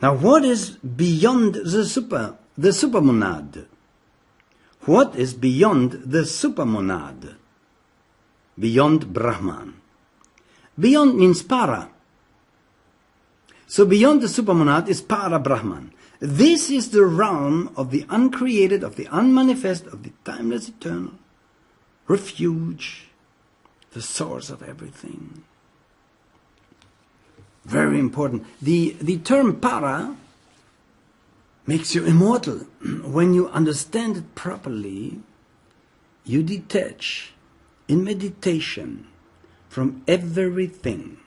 Now, what is beyond the supermonad? What is beyond the supermonad? Beyond Brahman. Beyond means para. So beyond the supermonad is para Brahman. This is the realm of the uncreated, of the unmanifest, of the timeless eternal, refuge, the source of everything. Very important. The term para makes you immortal. When you understand it properly, you detach in meditation from everything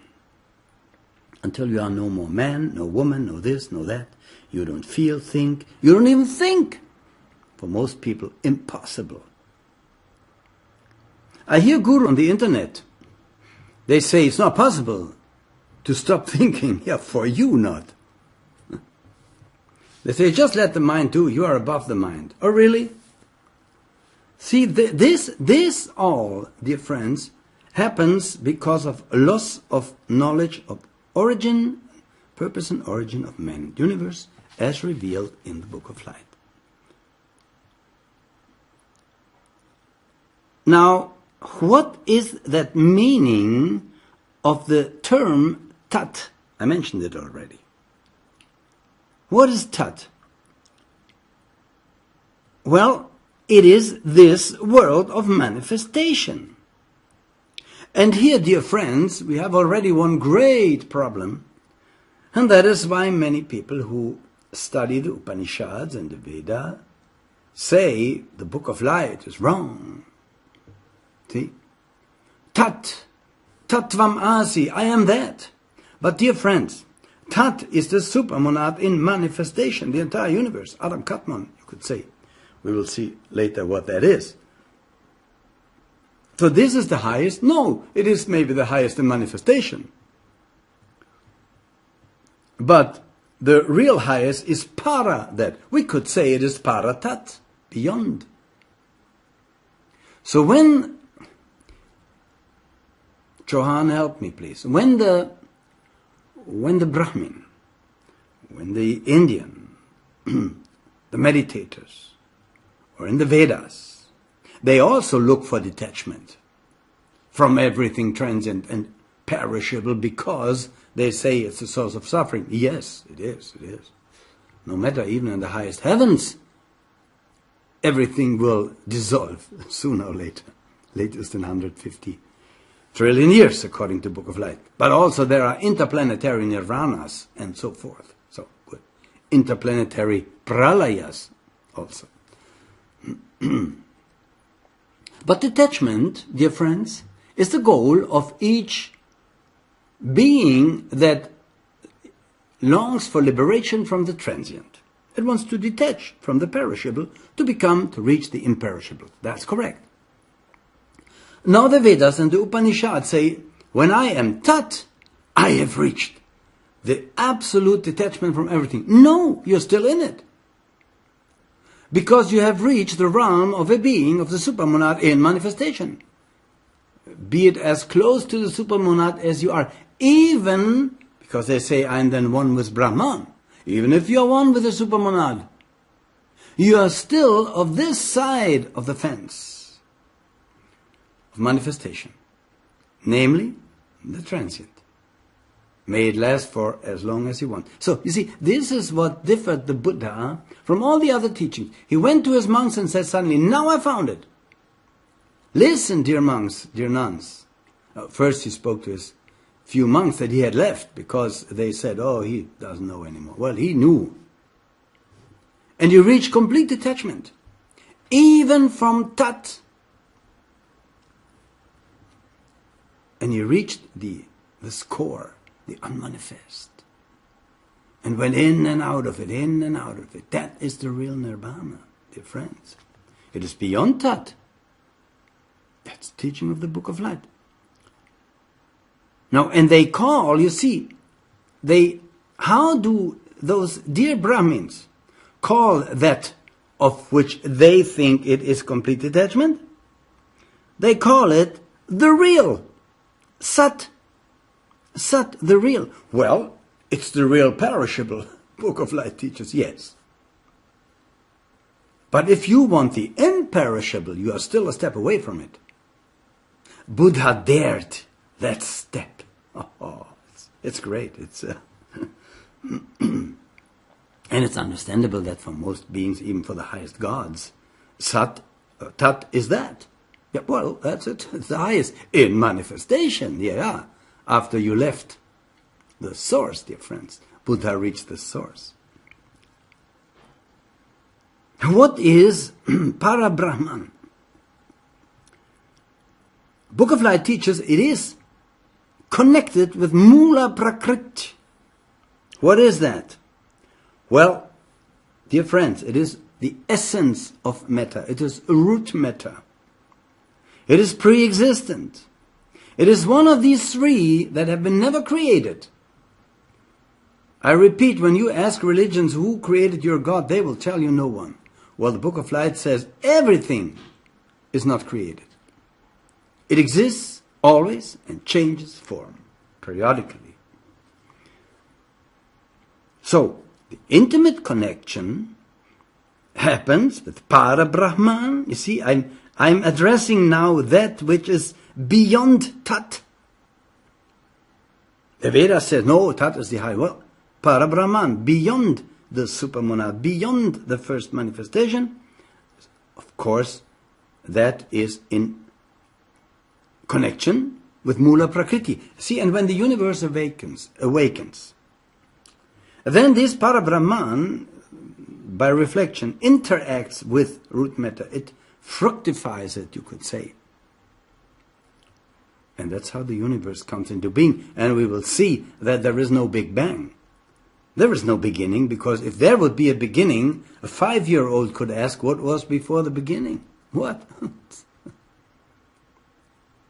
until you are no more man, no woman, no this, no that. You don't feel, think. You don't even think. For most people, impossible. I hear guru on the internet. They say it's not possible to stop thinking. Yeah, for you not. They say, just let the mind do. You are above the mind. Oh, really? See, this all, dear friends, happens because of loss of knowledge of origin, purpose and origin of man, universe, as revealed in the Book of Light. Now, what is that meaning of the term tat? I mentioned it already. What is tat? Well, it is this world of manifestation. And here, dear friends, we have already one great problem, and that is why many people who study the Upanishads and the Veda say the Book of Light is wrong. See? Tat, Tattvam Asi, I am that. But dear friends, Tat is the supermonad in manifestation, the entire universe. Adam Katman, you could say. We will see later what that is. So this is the highest? No, it is maybe the highest in manifestation. But the real highest is para that. We could say it is para tat, beyond. So when, Johan, help me please, when the Brahmin, when the Indian, the meditators, or in the Vedas, they also look for detachment from everything transient and perishable because they say it's the source of suffering. Yes, it is. No matter, even in the highest heavens, everything will dissolve sooner or later, latest in 150 trillion years, according to Book of Light. But also there are interplanetary nirvanas and so forth. So, good. Interplanetary pralayas also. But detachment, dear friends, is the goal of each being that longs for liberation from the transient. It wants to detach from the perishable to reach the imperishable. That's correct. Now the Vedas and the Upanishads say, when I am tat, I have reached the absolute detachment from everything. No, you're still in it. Because you have reached the realm of a being, of the supermonad in manifestation. Be it as close to the supermonad as you are. Even, because they say, I am then one with Brahman. Even if you are one with the supermonad, you are still of this side of the fence of manifestation. Namely, the transient. May it last for as long as you want. So, you see, this is what differed the Buddha from all the other teachings. He went to his monks and said suddenly, now I found it. Listen, dear monks, dear nuns. First he spoke to his few monks that he had left because they said, oh, he doesn't know anymore. Well, he knew. And you reach complete detachment. Even from tat. And you reached the score. The unmanifest. And went in and out of it, in and out of it. That is the real nirvana, dear friends. It is beyond that. That's the teaching of the Book of Light. Now, and they call, you see, how do those dear Brahmins call that of which they think it is complete detachment? They call it the real, Sat. Sat, the real. Well, it's the real perishable. Book of Light teaches yes. But if you want the imperishable, you are still a step away from it. Buddha dared that step. Oh, it's great. And it's understandable that for most beings, even for the highest gods, tat is that. Yeah, well, that's it. It's the highest in manifestation. Yeah, after you left the source, dear friends, Buddha reached the source. What is Parabrahman? Book of Light teaches it is connected with Mula Prakriti. What is that? Well, dear friends, it is the essence of matter. It is root matter. It is pre-existent. It is one of these three that have been never created. I repeat, when you ask religions who created your God, they will tell you no one. Well, the Book of Light says everything is not created. It exists always and changes form periodically. So, the intimate connection happens with Parabrahman. You see, I'm addressing now that which is beyond Tat. The Vedas says, no, Tat is the high. Well, Parabrahman, beyond the supermonad, beyond the first manifestation, of course, that is in connection with Mula Prakriti. See, and when the universe awakens, then this Parabrahman, by reflection, interacts with root matter. It fructifies it, you could say. And that's how the universe comes into being. And we will see that there is no Big Bang. There is no beginning, because if there would be a beginning, a 5-year-old could ask, what was before the beginning? What?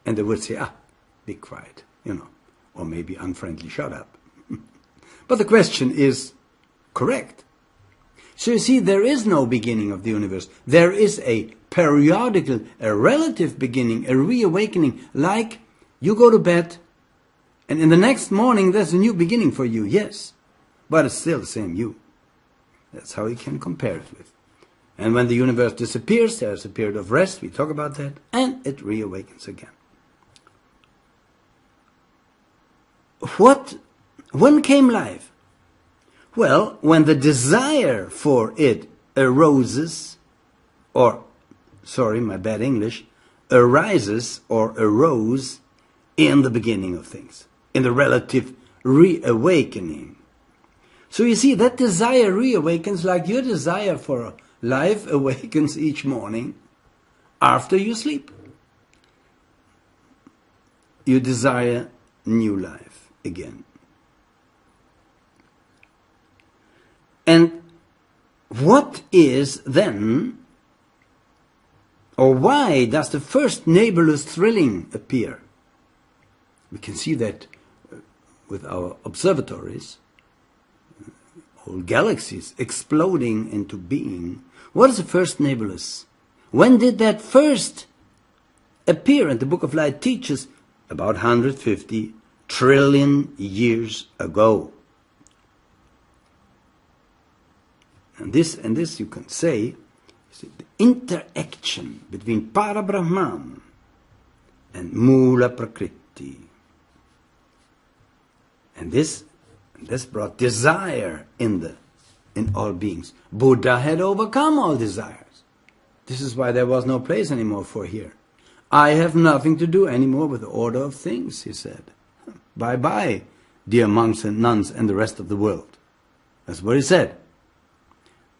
And they would say, be quiet, or maybe unfriendly, shut up. But the question is correct. So you see, there is no beginning of the universe. There is a periodical, a relative beginning, a reawakening, like you go to bed, and in the next morning there's a new beginning for you, yes. But it's still the same you. That's how you can compare it with. And when the universe disappears, there's a period of rest, we talk about that, and it reawakens again. When came life? Well, when the desire for it arises or arose in the beginning of things, in the relative reawakening. So you see, that desire reawakens like your desire for life awakens each morning after you sleep. You desire new life again. And what is then, or why does the first nebulous thrilling appear? We can see that with our observatories, whole galaxies exploding into being. What is the first nebulous? When did that first appear? And the Book of Light teaches about 150 trillion years ago. And this you can say is the interaction between Parabrahman and Mula Prakriti. And this brought desire in all beings. Buddha had overcome all desires. This is why there was no place anymore for here. I have nothing to do anymore with the order of things, he said. Bye-bye, dear monks and nuns and the rest of the world. That's what he said.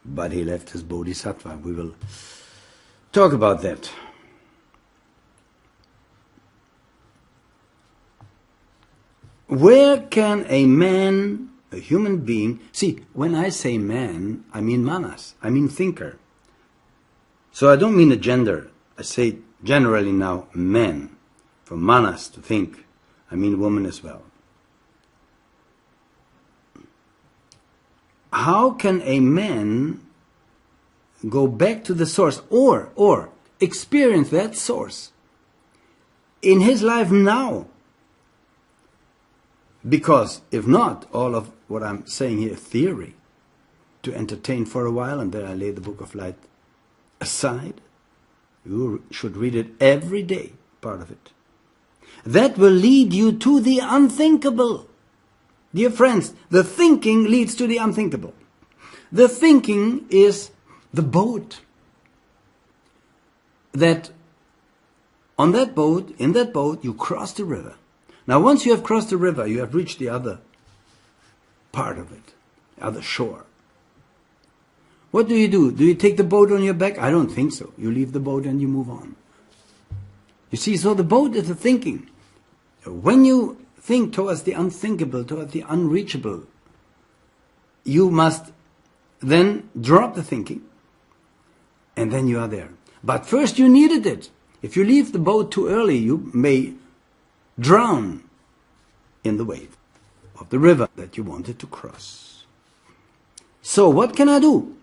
But he left his bodhisattva. We will talk about that. Where can a man, a human being, see, when I say man, I mean manas, I mean thinker. So I don't mean a gender. I say generally now man. For manas, to think, I mean woman as well. How can a man go back to the source or experience that source in his life now? Because if not, all of what I'm saying here is theory. to entertain for a while, and then I lay the Book of Light aside. You should read it every day, part of it. That will lead you to the unthinkable. Dear friends, the thinking leads to the unthinkable. The thinking is the boat. That in that boat, you cross the river. Now, once you have crossed the river, you have reached the other part of it, the other shore. What do? Do you take the boat on your back? I don't think so. You leave the boat and you move on. You see, so the boat is the thinking. When you think towards the unthinkable, towards the unreachable, you must then drop the thinking, and then you are there. But first you needed it. If you leave the boat too early, you may drown in the wave of the river that you wanted to cross. So what can I do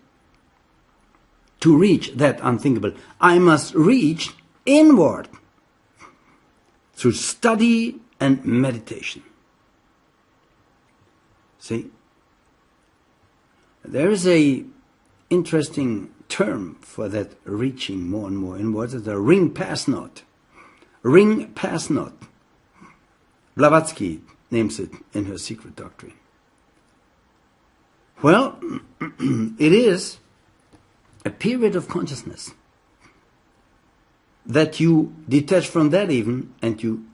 to reach that unthinkable? I must reach inward through study and meditation. See, there is a interesting term for that reaching more and more inwards. It's a ring pass knot. Ring pass knot. Blavatsky names it in her secret doctrine. Well, it is a period of consciousness that you detach from that even, and you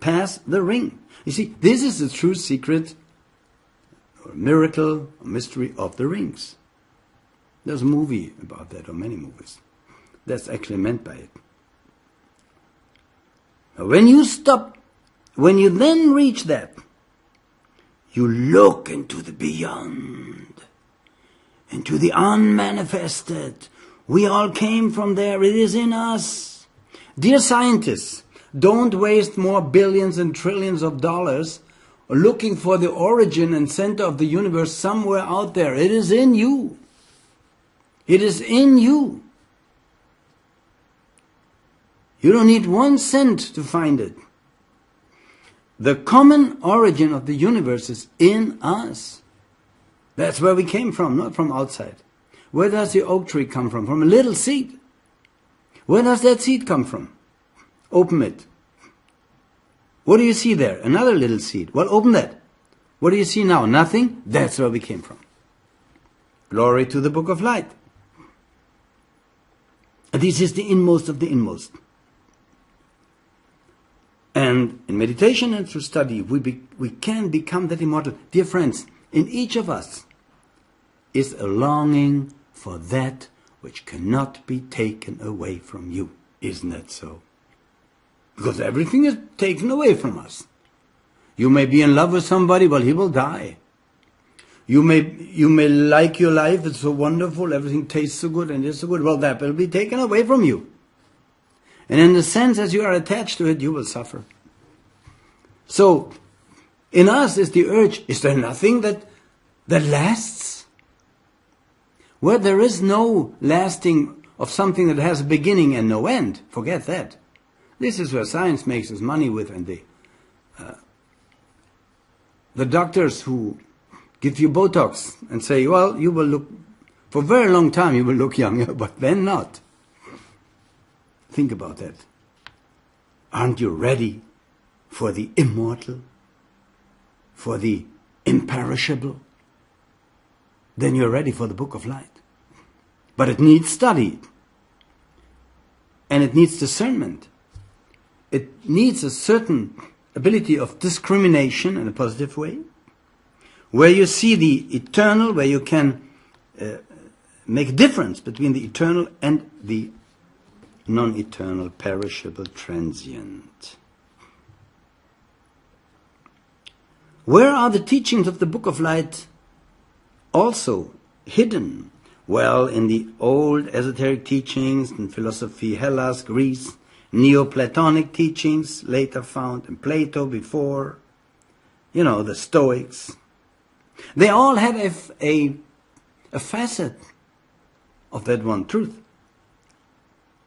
pass the ring. You see, this is the true secret, or miracle, or mystery of the rings. There's a movie about that, or many movies. That's actually meant by it. Now, when you stop, when you then reach that, you look into the beyond, into the unmanifested. We all came from there. It is in us. Dear scientists, don't waste more billions and trillions of dollars looking for the origin and center of the universe somewhere out there. It is in you. It is in you. You don't need 1 cent to find it. The common origin of the universe is in us. That's where we came from, not from outside. Where does the oak tree come from? From a little seed. Where does that seed come from? Open it. What do you see there? Another little seed. Well, open that. What do you see now? Nothing? That's where we came from. Glory to the Book of Light. This is the inmost of the inmost. And in meditation and through study, we can become that immortal. Dear friends, in each of us is a longing for that which cannot be taken away from you. Isn't that so? Because everything is taken away from us. You may be in love with somebody, well, he will die. You may like your life, it's so wonderful, everything tastes so good and is so good, well, that will be taken away from you. And in the sense as you are attached to it, you will suffer. So, in us is the urge, is there nothing that lasts? Where there is no lasting of something that has a beginning and no end, forget that. This is where science makes its money with, and the doctors who give you Botox and say, well, you will look, for a very long time you will look younger, but then not. Think about that. Aren't you ready for the immortal? For the imperishable? Then you're ready for the Book of Light. But it needs study. And it needs discernment. It needs a certain ability of discrimination in a positive way, where you see the eternal, where you can make a difference between the eternal and the non-eternal, perishable, transient. Where are the teachings of the Book of Light also hidden? Well, in the old esoteric teachings in philosophy, Hellas, Greece, Neoplatonic teachings later found in Plato before, the Stoics. They all had a facet of that one truth.